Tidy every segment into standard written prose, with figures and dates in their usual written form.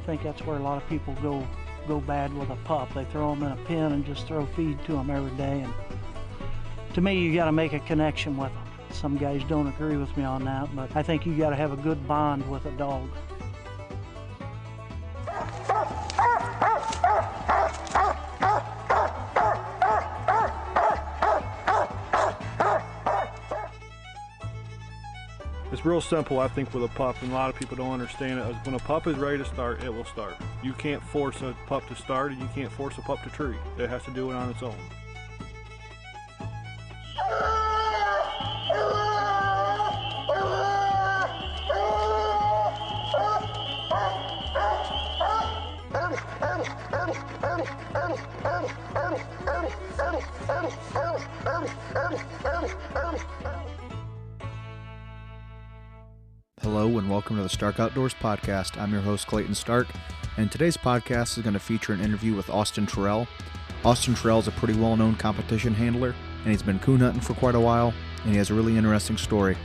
think that's where a lot of people go bad with a pup. They throw them in a pen and just throw feed to them every day. And to me, you got to make a connection with them. Some guys don't agree with me on that, but I think you got to have a good bond with a dog. It's real simple, I think, with a pup, and a lot of people don't understand it. When a pup is ready to start, it will start. You can't force a pup to start, and you can't force a pup to treat. It has to do it on its own. Hello and welcome to the Stark Outdoors Podcast. I'm your host Clayton Stark, and today's podcast is going to feature an interview with Austin Terrell. Austin Terrell is a pretty well-known competition handler, and he's been coon hunting for quite a while, and he has a really interesting story.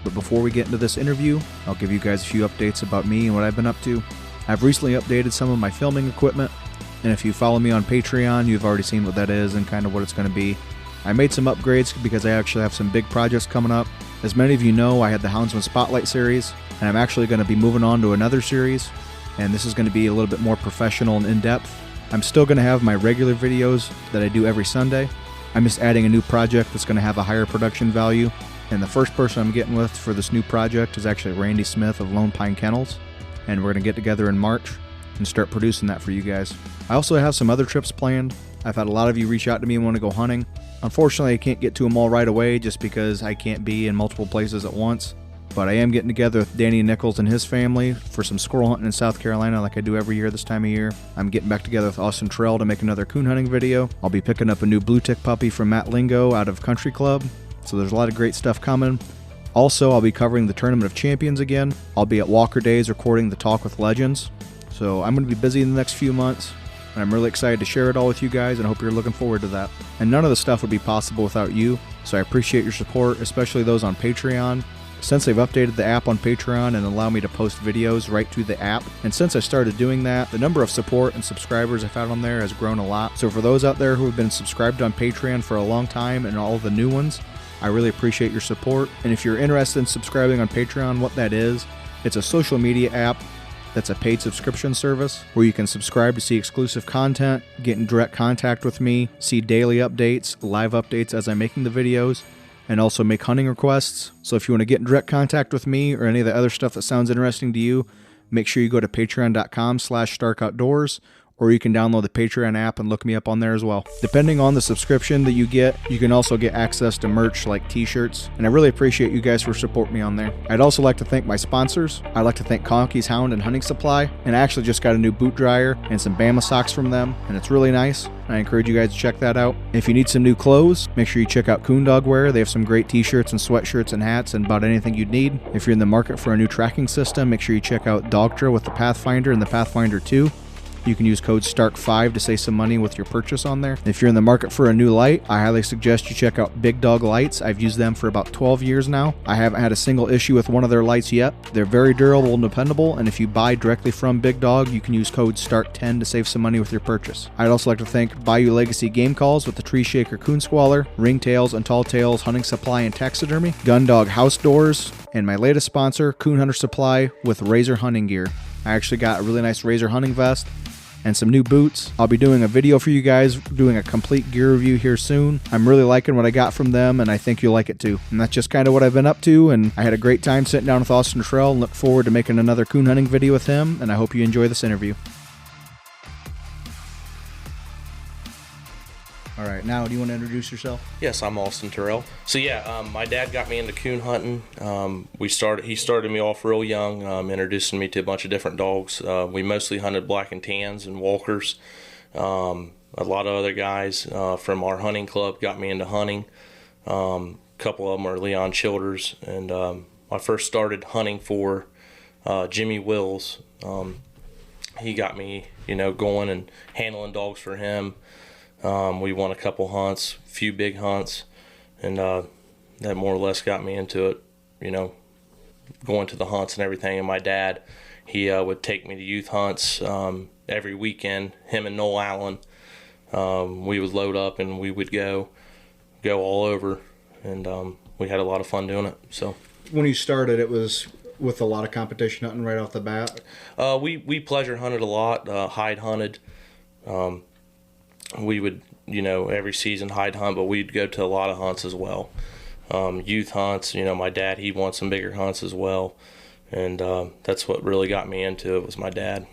But before we get into this interview, I'll give you guys a few updates about me and what I've been up to. I've recently updated some of my filming equipment, and if you follow me on Patreon, you've already seen what that is and kind of what it's going to be. I made some upgrades because I actually have some big projects coming up. As many of you know, I had the Houndsman Spotlight series, and I'm actually going to be moving on to another series, and this is going to be a little bit more professional and in-depth. I'm still going to have my regular videos that I do every Sunday. I'm just adding a new project that's going to have a higher production value, and the first person I'm getting with for this new project is actually Randy Smith of Lone Pine Kennels, and we're going to get together in March and start producing that for you guys. I also have some other trips planned. I've had a lot of you reach out to me and want to go hunting. Unfortunately, I can't get to them all right away just because I can't be in multiple places at once. But I am getting together with Danny Nichols and his family for some squirrel hunting in South Carolina like I do every year this time of year. I'm getting back together with Austin Terrell to make another coon hunting video. I'll be picking up a new blue tick puppy from Matt Lingo out of Country Club. So there's a lot of great stuff coming. Also, I'll be covering the Tournament of Champions again. I'll be at Walker Days recording the Talk with Legends. So I'm going to be busy in the next few months, and I'm really excited to share it all with you guys, and I hope you're looking forward to that. And none of the stuff would be possible without you, so I appreciate your support, especially those on Patreon. Since they've updated the app on Patreon and allow me to post videos right to the app, and since I started doing that, the number of support and subscribers I've had on there has grown a lot. So for those out there who have been subscribed on Patreon for a long time and all the new ones, I really appreciate your support. And if you're interested in subscribing on Patreon, what that is, it's a social media app that's a paid subscription service where you can subscribe to see exclusive content, get in direct contact with me, see daily updates, live updates as I'm making the videos, and also make hunting requests. So if you want to get in direct contact with me or any of the other stuff that sounds interesting to you, make sure you go to patreon.com/starkoutdoors, or you can download the Patreon app and look me up on there as well. Depending on the subscription that you get, you can also get access to merch like t-shirts, and I really appreciate you guys for supporting me on there. I'd also like to thank my sponsors. I'd like to thank Conkey's Hound and Hunting Supply, and I actually just got a new boot dryer and some Bama socks from them, and it's really nice. I encourage you guys to check that out. If you need some new clothes, make sure you check out Coon Dog Wear. They have some great t-shirts and sweatshirts and hats and about anything you'd need. If you're in the market for a new tracking system, make sure you check out Dogtra with the Pathfinder and the Pathfinder 2. You can use code STARK5 to save some money with your purchase on there. If you're in the market for a new light, I highly suggest you check out Big Dog Lights. I've used them for about 12 years now. I haven't had a single issue with one of their lights yet. They're very durable and dependable, and if you buy directly from Big Dog, you can use code STARK10 to save some money with your purchase. I'd also like to thank Bayou Legacy Game Calls with the Tree Shaker Coon Squaller, Ringtails and Tall Tails Hunting Supply and Taxidermy, Gun Dog House Doors, and my latest sponsor, Coon Hunter Supply with Razor Hunting Gear. I actually got a really nice Razor hunting vest and some new boots. I'll be doing a video for you guys, doing a complete gear review here soon. I'm really liking what I got from them, and I think you'll like it too. And that's just kind of what I've been up to, and I had a great time sitting down with Austin Terrell and look forward to making another coon hunting video with him, and I hope you enjoy this interview. All right, now do you want to introduce yourself? Yes, I'm Austin Terrell. So my dad got me into coon hunting. He started me off real young, introducing me to a bunch of different dogs. We mostly hunted black and tans and walkers. A lot of other guys from our hunting club got me into hunting. A couple of them are Leon Childers, and I first started hunting for Jimmy Wills. He got me, going and handling dogs for him. We won a couple hunts, a few big hunts, and that more or less got me into it, going to the hunts and everything. And my dad, he would take me to youth hunts every weekend. Him and Noel Allen, we would load up and we would go all over, and we had a lot of fun doing it. So when you started, it was with a lot of competition hunting right off the bat? We pleasure hunted a lot, hide hunted. We would, every season hide hunt, but we'd go to a lot of hunts as well. Youth hunts, my dad, he won some bigger hunts as well. And that's what really got me into it, was my dad.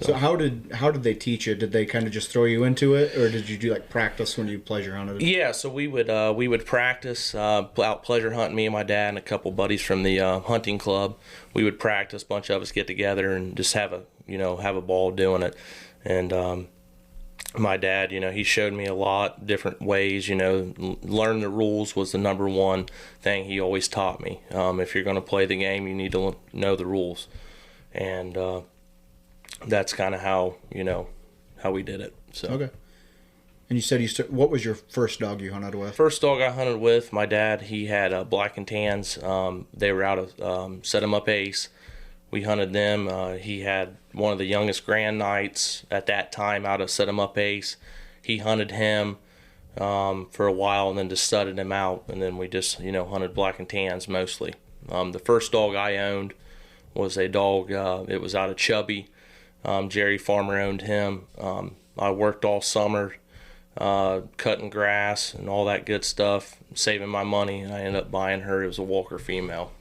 So how did they teach you? Did they kind of just throw you into it, or did you do like practice when you pleasure hunted? Yeah, so we would practice out pleasure hunting. Me and my dad and a couple buddies from the hunting club. We would practice. A bunch of us get together and just have a ball doing it. And my dad, he showed me a lot different ways. Learn the rules was the number one thing he always taught me. If you're going to play the game, you need to know the rules, and that's kind of how we did it. So. Okay. And you said what was your first dog you hunted with? First dog I hunted with, my dad, he had black and tans. They were out of Set 'em Up Ace. We hunted them. He had one of the youngest Grand Knights at that time out of Set 'em Up Ace. He hunted him for a while and then just studded him out. And then we just, hunted black and tans mostly. The first dog I owned was a dog, it was out of Chubby. Jerry Farmer owned him. I worked all summer cutting grass and all that good stuff, saving my money, and I ended up buying her. It was a Walker female.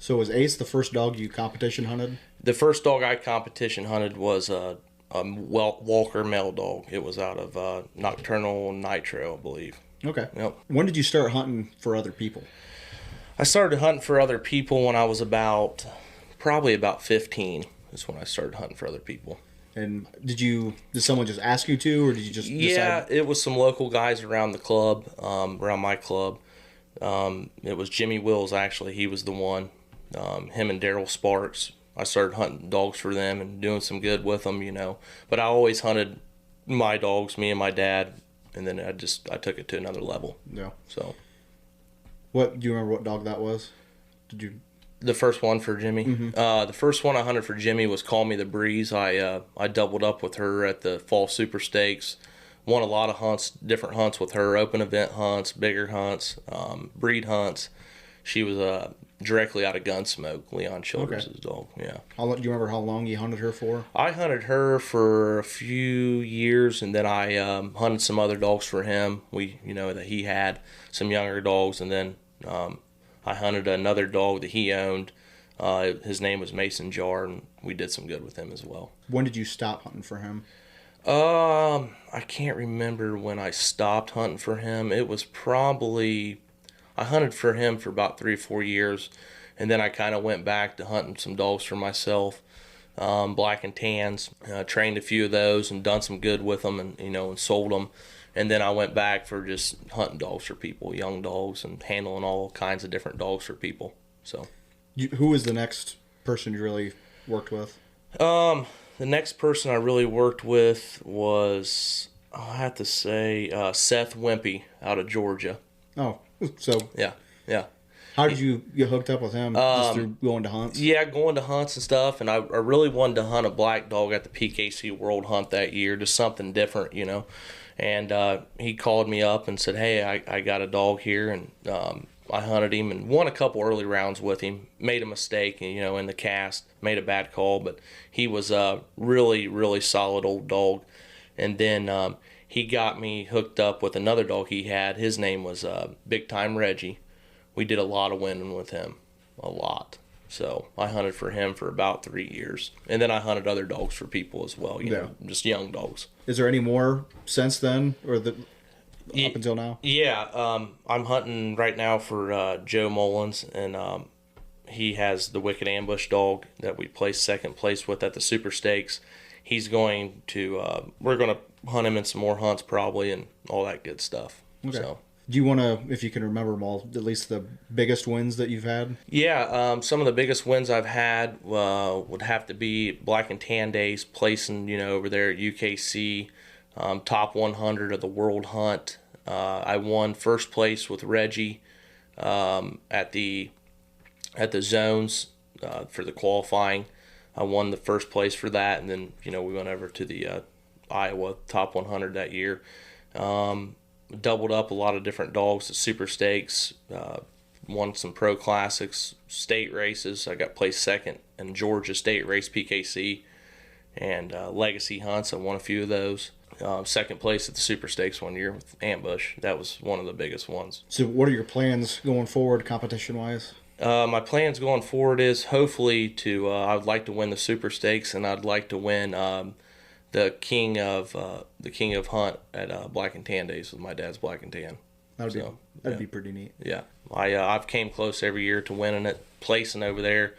So was Ace the first dog you competition hunted? The first dog I competition hunted was a Walker male dog. It was out of Nocturnal Nitro, I believe. Okay. Yep. When did you start hunting for other people? I started hunting for other people when I was probably about 15. Is when I started hunting for other people. And did someone just ask you to, or did you just Yeah, decide? it was some local guys around the club, around my club. It was Jimmy Wills, actually. He was the one. Him and Daryl Sparks. I started hunting dogs for them and doing some good with them, But I always hunted my dogs, me and my dad, and then I took it to another level. Yeah. So. Do you remember what dog that was? The first one for Jimmy? Mm-hmm. The first one I hunted for Jimmy was Call Me the Breeze. I doubled up with her at the Fall Super Stakes. Won a lot of hunts, different hunts with her, open event hunts, bigger hunts, breed hunts. She was directly out of Gunsmoke, Leon Childers' dog. Yeah. Do you remember how long you hunted her for? I hunted her for a few years, and then I hunted some other dogs for him. That he had some younger dogs, and then I hunted another dog that he owned. His name was Mason Jar, and we did some good with him as well. When did you stop hunting for him? I can't remember when I stopped hunting for him. It was probably, I hunted for him for about 3 or 4 years, and then I kind of went back to hunting some dogs for myself. Black and tans, trained a few of those and done some good with them, and and sold them. And then I went back for just hunting dogs for people, young dogs, and handling all kinds of different dogs for people. So, who was the next person you really worked with? The next person I really worked with was, I have to say, Seth Wimpy out of Georgia. Oh, so yeah. How did you get hooked up with him? Just through going to hunts? Yeah, going to hunts and stuff. And I really wanted to hunt a black dog at the PKC World Hunt that year, just something different, And he called me up and said, hey, I got a dog here. And I hunted him and won a couple early rounds with him. Made a mistake, in the cast. Made a bad call, but he was a really, really solid old dog. And then he got me hooked up with another dog he had. His name was Big Time Reggie. We did a lot of winning with him. A lot. So I hunted for him for about 3 years. And then I hunted other dogs for people as well, just young dogs. Is there any more since then, or up until now? Yeah, I'm hunting right now for Joe Mullins, and he has the Wicked Ambush dog that we placed second place with at the Super Stakes. He's going to, we're going to hunt him in some more hunts probably and all that good stuff. Okay. So. Do you want to, if you can remember them all, at least the biggest wins that you've had? Yeah, some of the biggest wins I've had would have to be Black and Tan Days, placing, over there at UKC, top 100 of the World Hunt. I won first place with Reggie at the at the zones for the qualifying. I won the first place for that, and then we went over to the Iowa Top 100 that year. Doubled up a lot of different dogs at Super Stakes. Won some pro classics, state races. I got placed second in Georgia State Race PKC, and legacy hunts. I won a few of those. Second place at the Super Stakes one year with Ambush. That was one of the biggest ones. So what are your plans going forward, competition-wise? My plans going forward is hopefully I would like to win the Super Stakes, and I'd like to win the King of Hunt at Black and Tan Days with my dad's Black and Tan. That'd be pretty neat. Yeah, I've came close every year to winning it, placing over there.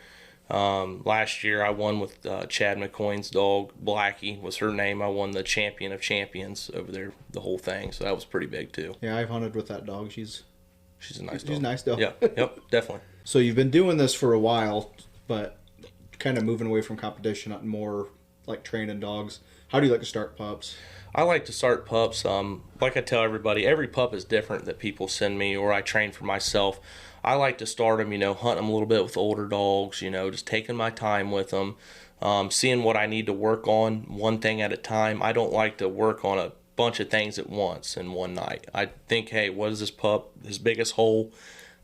Last year I won with Chad McCoy's dog, Blackie was her name. I won the Champion of Champions over there, the whole thing. So that was pretty big too. Yeah, I've hunted with that dog. She's a nice dog. She's a nice dog. Yeah, yep, definitely. So you've been doing this for a while, but kind of moving away from competition, not more like training dogs. How do you like to start pups? I like to start pups. Like I tell everybody, every pup is different that people send me or I train for myself. I like to start them, hunt them a little bit with older dogs, just taking my time with them, seeing what I need to work on one thing at a time. I don't like to work on a bunch of things at once in one night. I think, hey, what is this pup, his biggest hole?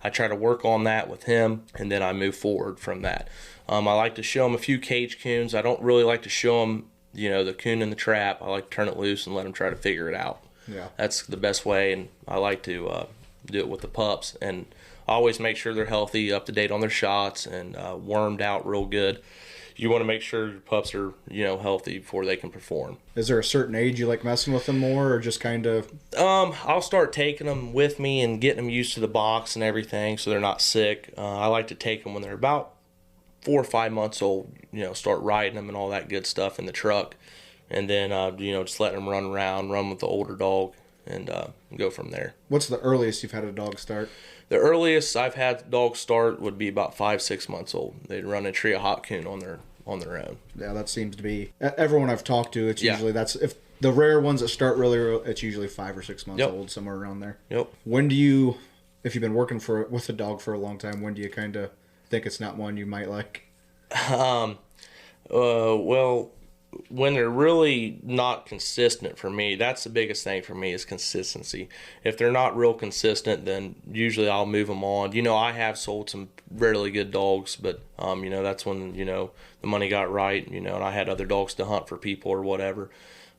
I try to work on that with him, and then I move forward from that. I like to show him a few cage coons. I don't really like to show him, the coon in the trap. I like to turn it loose and let him try to figure it out. Yeah, that's the best way, and I like to do it with the pups. And I always make sure they're healthy, up to date on their shots, and wormed out real good. You want to make sure your pups are, healthy before they can perform. Is there a certain age you like messing with them more, or just kind of? I'll start taking them with me and getting them used to the box and everything, so they're not sick. I like to take them when they're about 4 or 5 months old. Start riding them and all that good stuff in the truck, and then just let them run around, run with the older dog, and go from there. What's the earliest you've had a dog start? The earliest I've had dogs start would be about 5-6 months old. They'd run a tree of hot coon on their own. Yeah, that seems to be everyone I've talked to. It's usually that's if the rare ones that start really early, it's usually 5 or 6 months old, somewhere around there. Yep. When do you, if you've been working with a dog for a long time, when do you kind of think it's not one you might like? Well, when they're really not consistent for me, that's the biggest thing for me is consistency. If they're not real consistent, then usually I'll move them on. I have sold some really good dogs, but, that's when, the money got right, and I had other dogs to hunt for people or whatever.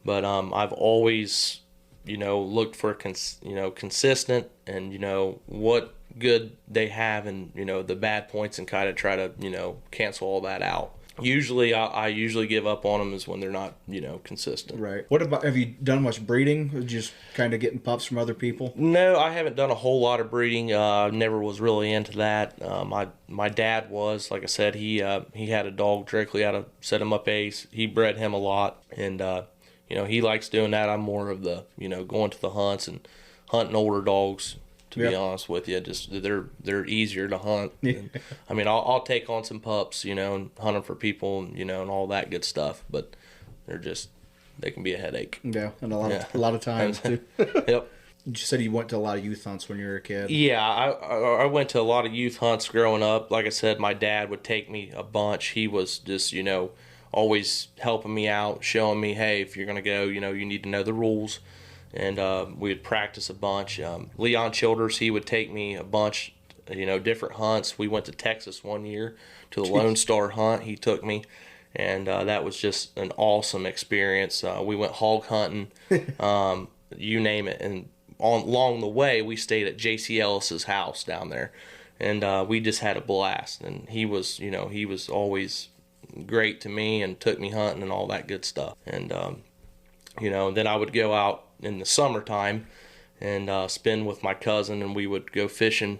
But I've always, looked for, consistent and, what good they have and, the bad points and kind of try to, cancel all that out. Usually, I usually give up on them is when they're not, consistent. Right. What about, have you done much breeding? Just kind of getting pups from other people? No, I haven't done a whole lot of breeding. Never was really into that. My dad was, like I said, he had a dog directly out of Set 'em Up Ace. He bred him a lot, and he likes doing that. I'm more of the, going to the hunts and hunting older dogs. To be honest with you, just they're easier to hunt. And, I mean, I'll take on some pups, and hunt them for people, and all that good stuff. But they can be a headache. Yeah, and a lot of times too. Yep. You said you went to a lot of youth hunts when you were a kid. Yeah, I went to a lot of youth hunts growing up. Like I said, my dad would take me a bunch. He was just always helping me out, showing me, hey, if you're gonna go, you need to know the rules. And we would practice a bunch. Leon Childers, he would take me a bunch, different hunts. We went to Texas one year to the Lone Star hunt. He took me, and that was just an awesome experience. We went hog hunting, you name it. And along the way, we stayed at J.C. Ellis's house down there, and we just had a blast. And he was always great to me and took me hunting and all that good stuff. And then I would go out in the summertime and spend with my cousin, and we would go fishing.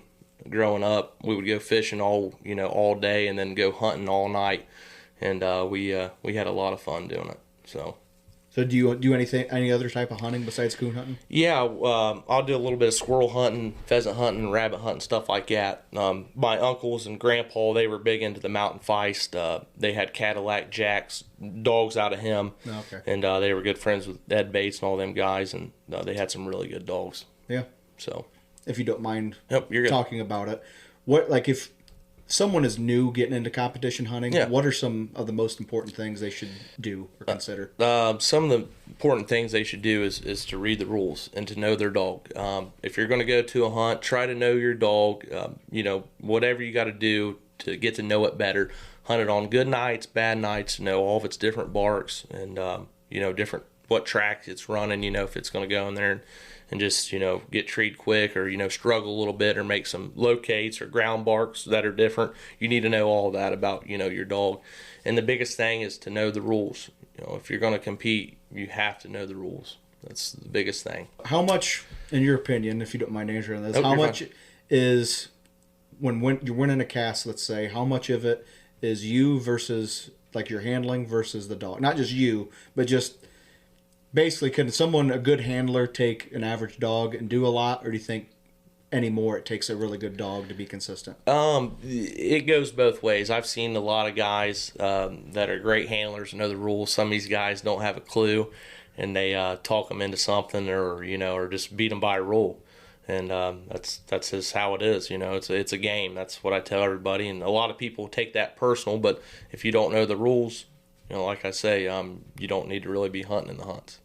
Growing up, we would go fishing all day and then go hunting all night, and we had a lot of fun doing it. So do you do any other type of hunting besides coon hunting? Yeah, I'll do a little bit of squirrel hunting, pheasant hunting, rabbit hunting, stuff like that. My uncles and grandpa, they were big into the mountain feist. They had Cadillac Jacks, dogs out of him. Okay. And they were good friends with Ed Bates and all them guys, and they had some really good dogs. Yeah. So, if you don't mind you're good. talking about it, what, like, if someone is new getting into competition hunting, Yeah. what are some of the most important things they should do or consider? Some of the important things they should do is to read the rules and to know their dog. If you're going to go to a hunt, try to know your dog. Whatever you got to do to get to know it better. Hunt it on good nights, bad nights, know all of its different barks and, different what track it's running, if it's going to go in there and just, get treed quick or, struggle a little bit or make some locates or ground barks that are different. You need to know all that about, your dog. And the biggest thing is to know the rules. If you're going to compete, you have to know the rules. That's the biggest thing. How much, in your opinion, if you don't mind answering this, how you're much fine. is, when you're winning a cast, let's say, how much of it is you versus, like, your handling versus the dog? Not just you, but just basically, can a good handler take an average dog and do a lot, or do you think anymore it takes a really good dog to be consistent? It goes both ways. I've seen a lot of guys that are great handlers and know the rules. Some of these guys don't have a clue, and they talk them into something, or just beat them by a rule. And that's just how it is. It's a game. That's what I tell everybody. And a lot of people take that personal, but if you don't know the rules, like I say, you don't need to really be hunting in the hunts.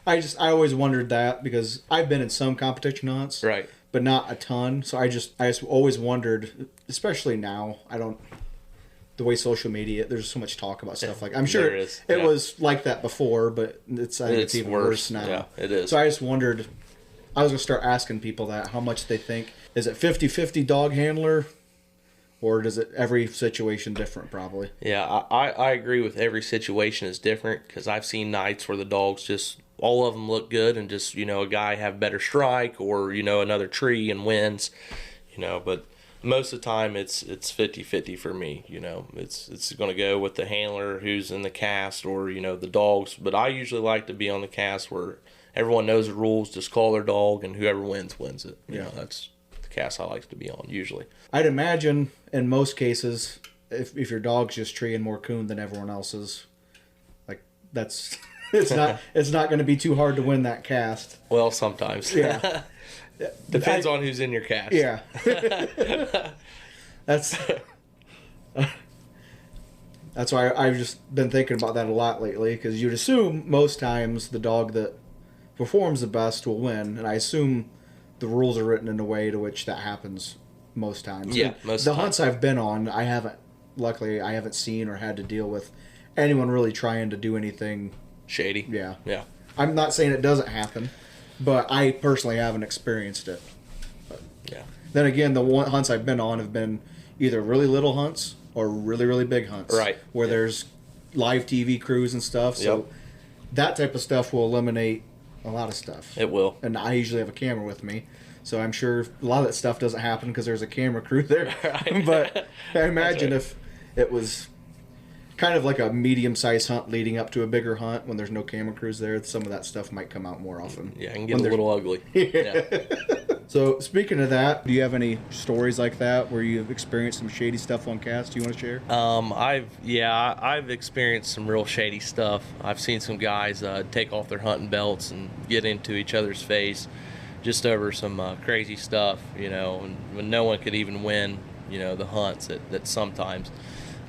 I always wondered that because I've been in some competition hunts, Right. but not a ton. So I just always wondered, especially now, the way social media, there's so much talk about stuff like, I'm sure There is, it yeah. was like that before, but I think it's even worse now. Yeah, it is. So I just wondered, I was going to start asking people that, how much they think. Is it 50-50 dog handler? Or does it every situation different, probably? Yeah, I agree with every situation is different because I've seen nights where the dogs just, all of them look good and just, a guy have better strike or, another tree and wins, but most of the time it's 50-50 for me, It's going to go with the handler who's in the cast or, the dogs. But I usually like to be on the cast where everyone knows the rules, just call their dog, and whoever wins it. That's the cast I like to be on usually. I'd imagine in most cases, if your dog's just treeing more coon than everyone else's, like that's it's not going to be too hard to win that cast. Well, sometimes. Yeah. Depends on who's in your cast. Yeah. That's why I've just been thinking about that a lot lately, because you'd assume most times the dog that performs the best will win, and I assume the rules are written in a way to which that happens most times. Yeah, And most the of the hunts I've been on, luckily I haven't seen or had to deal with anyone really trying to do anything Shady. Yeah. Yeah. I'm not saying it doesn't happen, but I personally haven't experienced it. Yeah. Then again, the hunts I've been on have been either really little hunts or really, really big hunts. Right. Where there's live TV crews and stuff. So Yep. that type of stuff will eliminate a lot of stuff. It will. And I usually have a camera with me. So I'm sure a lot of that stuff doesn't happen because there's a camera crew there. Right. But I imagine right. if it was kind of like a medium-sized hunt leading up to a bigger hunt when there's no camera crews there, some of that stuff might come out more often. Yeah, it can get a little ugly. Yeah. So speaking of that, do you have any stories like that where you've experienced some shady stuff on cast you want to share? I've experienced some real shady stuff. I've seen some guys take off their hunting belts and get into each other's face just over some crazy stuff, and when no one could even win, the hunts that sometimes.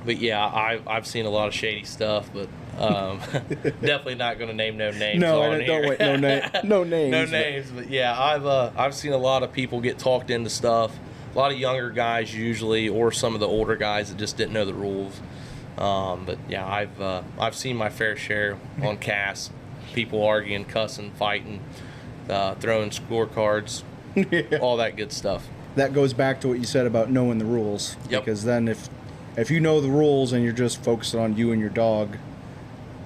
But yeah, I've seen a lot of shady stuff, but definitely not going to name no names. No, on don't here. wait, no names. No names, but yeah, I've seen a lot of people get talked into stuff. A lot of younger guys usually, or some of the older guys that just didn't know the rules. But yeah, I've seen my fair share on casts. People arguing, cussing, fighting, throwing scorecards, all that good stuff. That goes back to what you said about knowing the rules. Yep. Because then if you know the rules and you're just focused on you and your dog,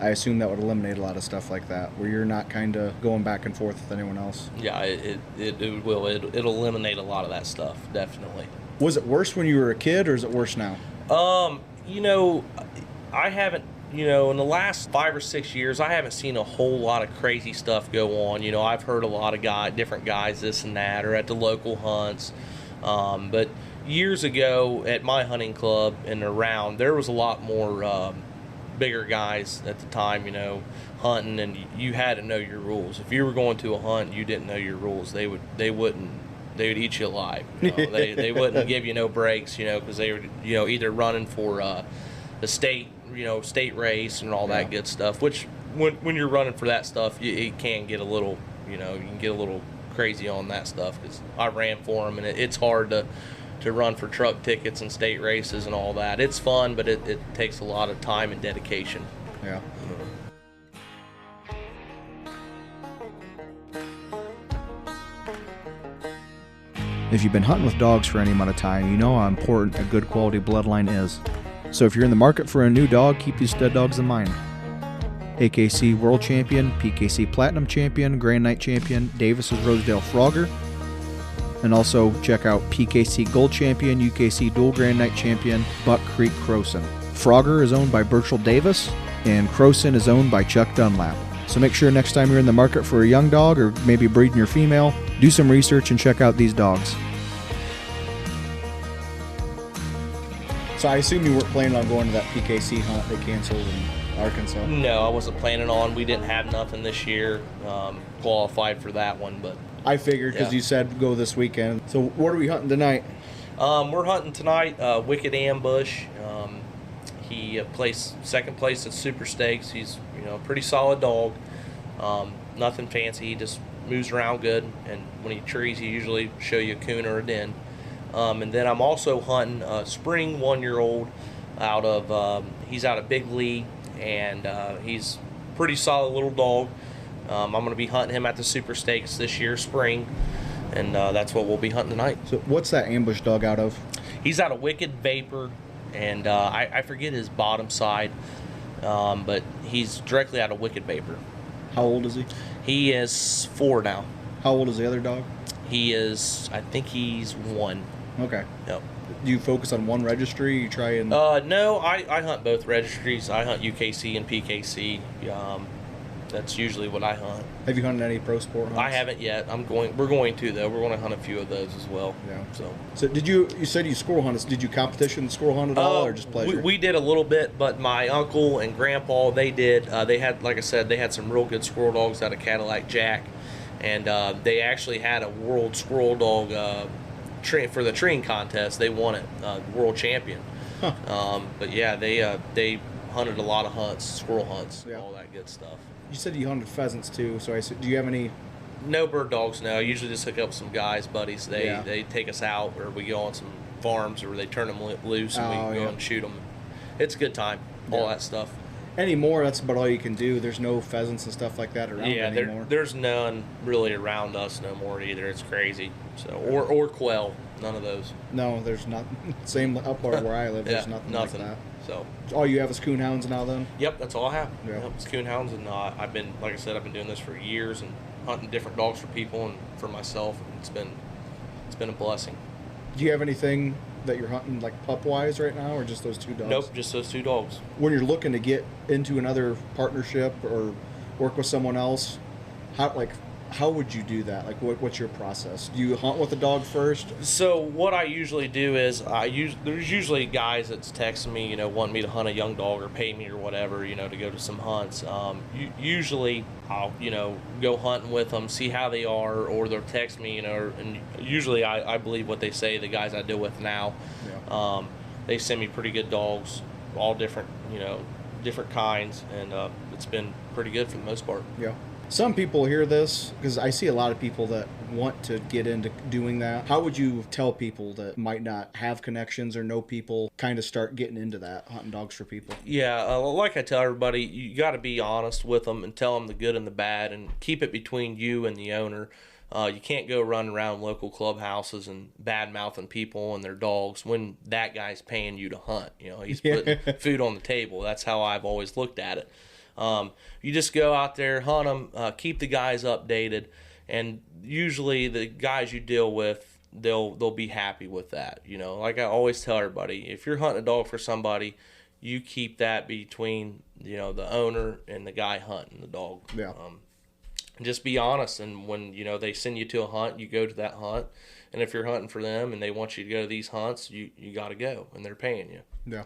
I assume that would eliminate a lot of stuff like that, where you're not kind of going back and forth with anyone else. Yeah, it will. It'll eliminate a lot of that stuff, definitely. Was it worse when you were a kid, or is it worse now? I haven't, in the last 5 or 6 years, I haven't seen a whole lot of crazy stuff go on. I've heard a lot of different guys, this and that, or at the local hunts. But years ago at my hunting club and around, there was a lot more bigger guys at the time, hunting, and you had to know your rules. If you were going to a hunt and you didn't know your rules, they wouldn't they would eat you alive. They wouldn't give you no breaks, because they were, either running for the state race and all that good stuff. Which when you're running for that stuff, it can get a little, you can get a little crazy on that stuff, because I ran for them, and it's hard to run for truck tickets and state races and all that. It's fun, but it takes a lot of time and dedication. Yeah. If you've been hunting with dogs for any amount of time, you know how important a good quality bloodline is. So if you're in the market for a new dog, keep these stud dogs in mind. AKC World Champion, PKC Platinum Champion, Grand Night Champion, Davis's Rosedale Frogger. And also check out PKC Gold Champion, UKC Dual Grand Night Champion, Buck Creek Croson. Frogger is owned by Burchell Davis, and Croson is owned by Chuck Dunlap. So make sure next time you're in the market for a young dog, or maybe breeding your female, do some research and check out these dogs. So I assume you weren't planning on going to that PKC hunt they canceled in Arkansas? No, I wasn't planning on. We didn't have nothing this year qualified for that one, but I figured, because you said go this weekend. So what are we hunting tonight? We're hunting tonight Wicked Ambush. He placed second place at Super Stakes. He's a pretty solid dog. Nothing fancy. He just moves around good, and when he trees, he usually show you a coon or a den. And then I'm also hunting a spring 1-year-old out of he's out of Big Lee, and he's a pretty solid little dog. I'm going to be hunting him at the Super Stakes this year, spring, and that's what we'll be hunting tonight. So what's that ambush dog out of? He's out of Wicked Vapor, and I forget his bottom side, but he's directly out of Wicked Vapor. How old is he? He is 4 now. How old is the other dog? He is, I think he's 1. Okay. Yep. Do you focus on one registry? You try and... No, I hunt both registries. I hunt UKC and PKC. That's usually what I hunt. Have you hunted any pro sport hunts? I haven't yet. We're going to, though. We're going to hunt a few of those as well. Yeah. So did you said you squirrel hunted. Did you competition squirrel hunt at all, or just pleasure? We did a little bit, but my uncle and grandpa, they did. They had, like I said, they had some real good squirrel dogs out of Cadillac Jack, and they actually had a world squirrel dog for the treeing contest. They won it, world champion. Huh. But yeah, they hunted a lot of hunts, squirrel hunts, all that good stuff. You said you hunted pheasants too, so do you have any? No bird dogs, no. I usually just hook up some guys, buddies. They take us out, or we go on some farms, or they turn them loose and we go and shoot them. It's a good time, all that stuff. Anymore, that's about all you can do. There's no pheasants and stuff like that around anymore. There's none really around us no more either. It's crazy. So or quail, none of those. No, there's not. Same up where I live. There's nothing like that. So all you have is coon hounds now, then? Yep, that's all I have. Yeah. Yep, it's coon hounds, and I've been, like I said, I've been doing this for years and hunting different dogs for people and for myself. And it's been a blessing. Do you have anything that you're hunting like pup wise right now, or just those 2 dogs? Nope, just those 2 dogs. When you're looking to get into another partnership or work with someone else, how would you do that? Like, what's your process? Do you hunt with a dog first? So what I usually do is there's usually guys that's texting me, wanting me to hunt a young dog or pay me or whatever, to go to some hunts. Usually I'll, go hunting with them, see how they are, or they'll text me, and usually I believe what they say, the guys I deal with now. Yeah. They send me pretty good dogs, all different, different kinds, and it's been pretty good for the most part. Yeah. Some people hear this, because I see a lot of people that want to get into doing that. How would you tell people that might not have connections or know people kind of start getting into that, hunting dogs for people? Yeah, like I tell everybody, you got to be honest with them and tell them the good and the bad, and keep it between you and the owner. You can't go run around local clubhouses and bad-mouthing people and their dogs when that guy's paying you to hunt. He's putting food on the table. That's how I've always looked at it. You just go out there, hunt them, keep the guys updated, and usually the guys you deal with, they'll be happy with that. Like I always tell everybody, if you're hunting a dog for somebody, you keep that between the owner and the guy hunting the dog. Yeah. Just be honest, and when they send you to a hunt, you go to that hunt, and if you're hunting for them and they want you to go to these hunts, you got to go, and they're paying you. Yeah.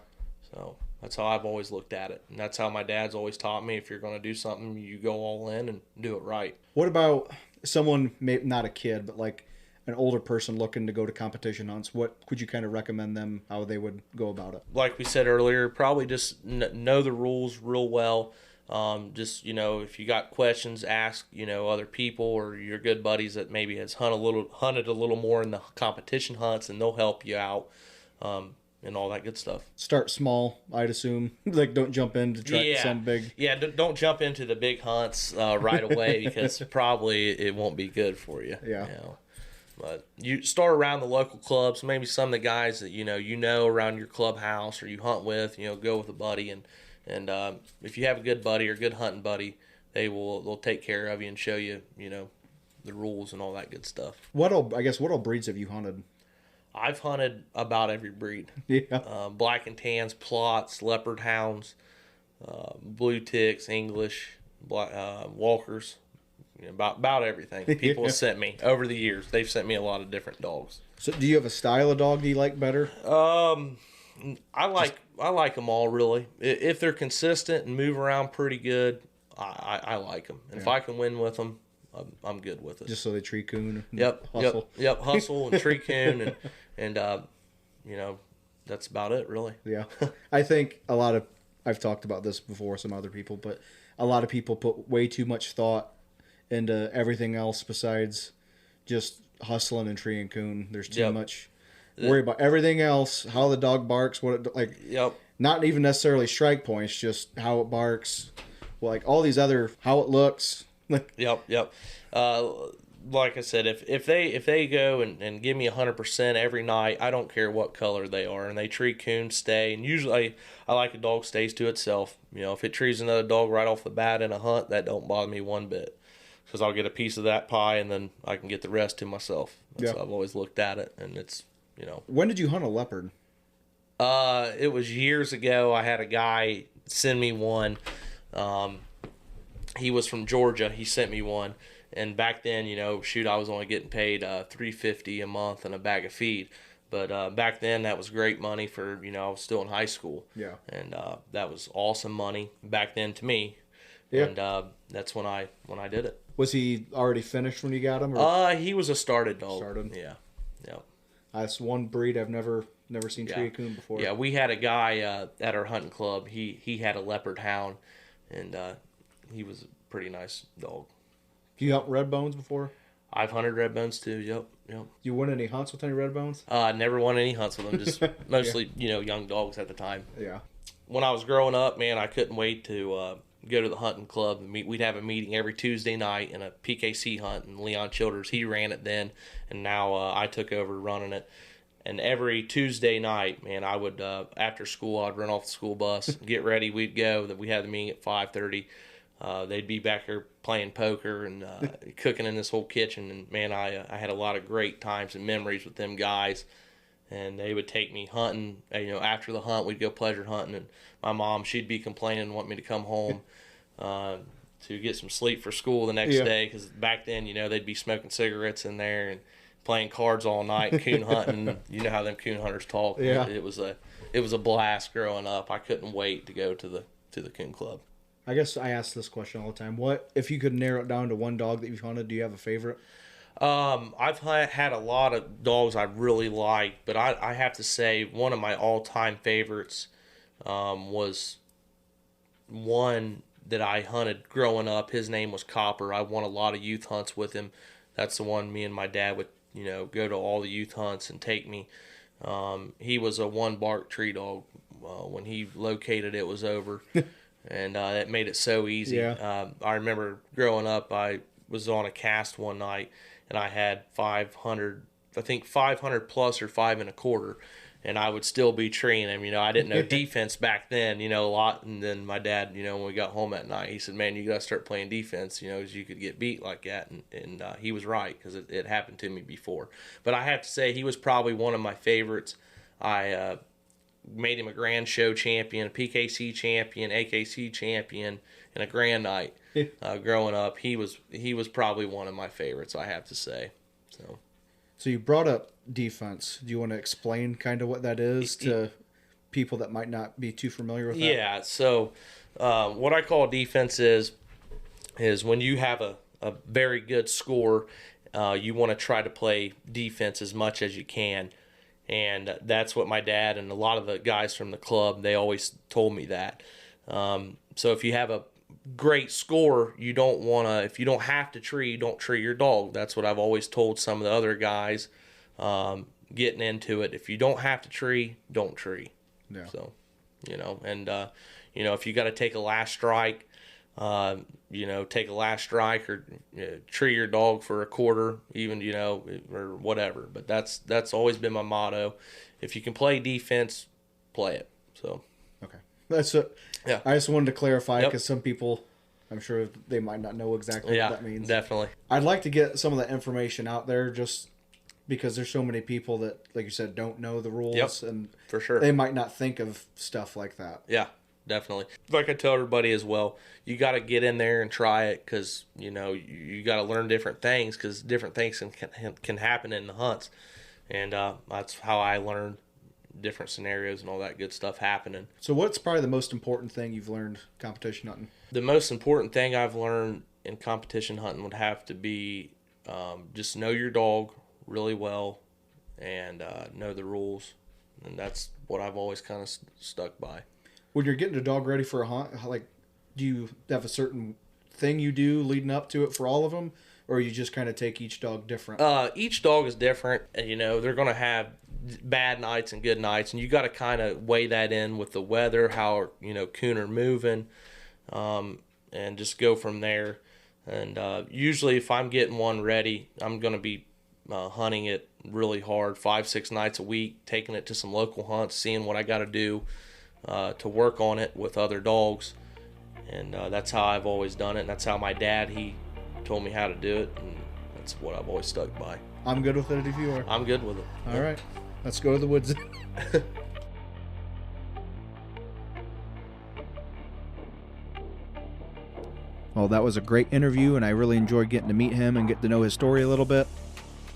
So that's how I've always looked at it, and that's how my dad's always taught me. If you're going to do something, you go all in and do it right. What about someone, maybe not a kid, but like an older person looking to go to competition hunts, what could you kind of recommend them, how they would go about it? Like we said earlier, probably just know the rules real well. Just, if you got questions, ask, other people or your good buddies that maybe has hunted a little more in the competition hunts, and they'll help you out, and all that good stuff. Start small, I'd assume. Like, don't jump in to try some big. Yeah, don't jump into the big hunts right away because probably it won't be good for you. Yeah. But you start around the local clubs, maybe some of the guys that you know around your clubhouse or you hunt with, go with a buddy, and if you have a good buddy or good hunting buddy, they'll take care of you and show you, the rules and all that good stuff. What all breeds have you hunted? I've hunted about every breed. Yeah. Black and tans, plots, leopard hounds, blue ticks, English, walkers, about everything. People have sent me over the years. They've sent me a lot of different dogs. So, do you have a style of dog do you like better? I like them all really. If they're consistent and move around pretty good, I like them. And if I can win with them, I'm good with it. Just so they tree coon. Hustle. Yep. Hustle and tree coon and that's about it really. Yeah. I think I've talked about this before with some other people, but a lot of people put way too much thought into everything else besides just hustling and tree and coon. There's too much worry about everything else, how the dog barks, not even necessarily strike points, just how it barks, all these other, how it looks. Yep. Like I said, if they go and give me 100% every night, I don't care what color they are, and they tree coon, stay, and usually I like a dog stays to itself. If it trees another dog right off the bat in a hunt, that don't bother me one bit, because I'll get a piece of that pie and then I can get the rest to myself. That's how I've always looked at it, and it's When did you hunt a leopard? It was years ago. I had a guy send me one. He was from Georgia. He sent me one. And back then, I was only getting paid $350 a month and a bag of feed. But back then, that was great money for, I was still in high school. Yeah. And that was awesome money back then to me. Yeah. And that's when I did it. Was he already finished when you got him? He was a started dog. Started? Yeah. That's one breed I've never seen tree a coon before. Yeah, we had a guy at our hunting club. He had a leopard hound, and he was a pretty nice dog. You hunt red bones before? I've hunted red bones too. Yep. You won any hunts with any red bones? Never won any hunts with them. Just mostly young dogs at the time. Yeah. When I was growing up, man, I couldn't wait to go to the hunting club and meet. We'd have a meeting every Tuesday night in a PKC hunt, and Leon Childers, he ran it then, and now I took over running it. And every Tuesday night, man, I would after school I'd run off the school bus, get ready, we'd go. That we had the meeting at 5:30. They'd be back here playing poker and cooking in this whole kitchen, and man, I had a lot of great times and memories with them guys. And they would take me hunting. After the hunt, we'd go pleasure hunting, and my mom, she'd be complaining and want me to come home to get some sleep for school the next day, because back then, they'd be smoking cigarettes in there and playing cards all night, coon hunting. You know how them coon hunters talk. Yeah. It was a blast growing up. I couldn't wait to go to the coon club. I guess I ask this question all the time. What if you could narrow it down to one dog that you've hunted? Do you have a favorite? I've had a lot of dogs I really like, but I have to say one of my all-time favorites was one that I hunted growing up. His name was Copper. I won a lot of youth hunts with him. That's the one me and my dad would, go to all the youth hunts and take me. He was a one bark tree dog. When he located, it was over. And that made it so easy. Yeah. I remember growing up, I was on a cast one night, and I had 500 plus or 5 1/4, and I would still be treeing him. I didn't know defense back then, a lot. And then my dad, when we got home at night, he said, "Man, you got to start playing defense, because you could get beat like that." And he was right, because it happened to me before. But I have to say, he was probably one of my favorites. I made him a grand show champion, a PKC champion, AKC champion, and a grand night. Growing up, he was probably one of my favorites, I have to say. So you brought up defense. Do you want to explain kind of what that is to people that might not be too familiar with that? Yeah. So what I call defense is when you have a very good score you want to try to play defense as much as you can. And that's what my dad and a lot of the guys from the club, they always told me that. So if you have a great score, you don't want to, if you don't have to tree, don't tree your dog. That's what I've always told some of the other guys getting into it. If you don't have to tree, don't tree. Yeah. So, and, if you got to take a last strike, take a last strike or tree your dog for a quarter, even, or whatever. But that's always been my motto. If you can play defense, play it. So. Okay. Yeah. I just wanted to clarify because some people, I'm sure they might not know exactly what that means. Definitely. I'd like to get some of that information out there just because there's so many people that, like you said, don't know the rules. And for sure. They might not think of stuff like that. Yeah. Definitely. Like I tell everybody as well, you got to get in there and try it because, you got to learn different things because different things can happen in the hunts. And that's how I learned different scenarios and all that good stuff happening. So what's probably the most important thing you've learned competition hunting? The most important thing I've learned in competition hunting would have to be just know your dog really well and know the rules. And that's what I've always kind of stuck by. When you're getting a dog ready for a hunt, do you have a certain thing you do leading up to it for all of them, or you just kind of take each dog different? Each dog is different, and they're going to have bad nights and good nights, and you got to kind of weigh that in with the weather, how coon are moving, and just go from there. And usually, if I'm getting one ready, I'm going to be hunting it really hard, 5-6 nights a week, taking it to some local hunts, seeing what I got to do. To work on it with other dogs, and that's how I've always done it, and that's how my dad, he told me how to do it, and that's what I've always stuck by. I'm good with it if you are. I'm good with it. All right, let's go to the woods. Well, that was a great interview, and I really enjoyed getting to meet him and get to know his story a little bit.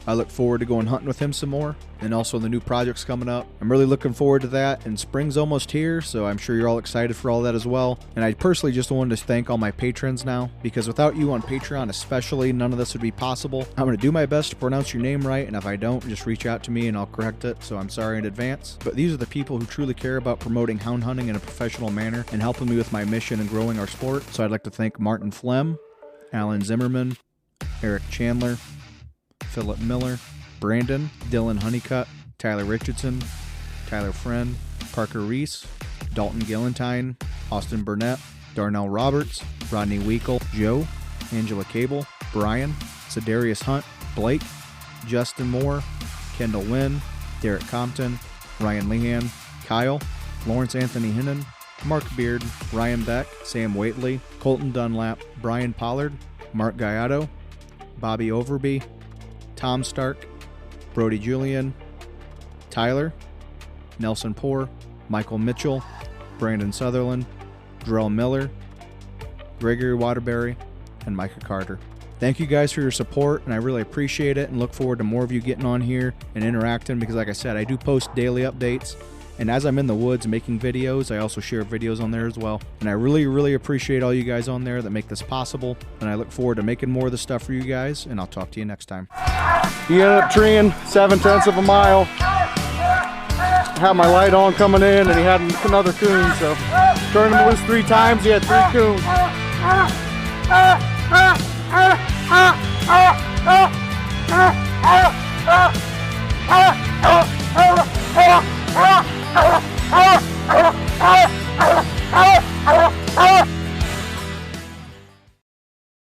I look forward to going hunting with him some more, and also the new projects coming up. I'm really looking forward to that, and spring's almost here, so I'm sure you're all excited for all that as well. And I personally just wanted to thank all my patrons now, because without you on Patreon especially, none of this would be possible. I'm going to do my best to pronounce your name right, and if I don't, just reach out to me and I'll correct it, so I'm sorry in advance. But these are the people who truly care about promoting hound hunting in a professional manner and helping me with my mission and growing our sport. So I'd like to thank Martin Flem, Alan Zimmerman, Eric Chandler, Philip Miller, Brandon, Dylan Honeycutt, Tyler Richardson, Tyler Friend, Parker Reese, Dalton Gillentine, Austin Burnett, Darnell Roberts, Rodney Weekle, Joe, Angela Cable, Brian, Sedarius Hunt, Blake, Justin Moore, Kendall Wynn, Derek Compton, Ryan Lehan, Kyle, Lawrence Anthony Hinnon, Mark Beard, Ryan Beck, Sam Waitley, Colton Dunlap, Brian Pollard, Mark Gallardo, Bobby Overby, Tom Stark, Brody Julian, Tyler, Nelson Poor, Michael Mitchell, Brandon Sutherland, Drell Miller, Gregory Waterbury, and Micah Carter. Thank you guys for your support, and I really appreciate it and look forward to more of you getting on here and interacting because, like I said, I do post daily updates. And as I'm in the woods making videos, I also share videos on there as well. And I really, really appreciate all you guys on there that make this possible. And I look forward to making more of this stuff for you guys. And I'll talk to you next time. He ended up treeing 7/10 of a mile. I had my light on coming in, and he had another coon. So turned him loose 3 times. He had 3 coons.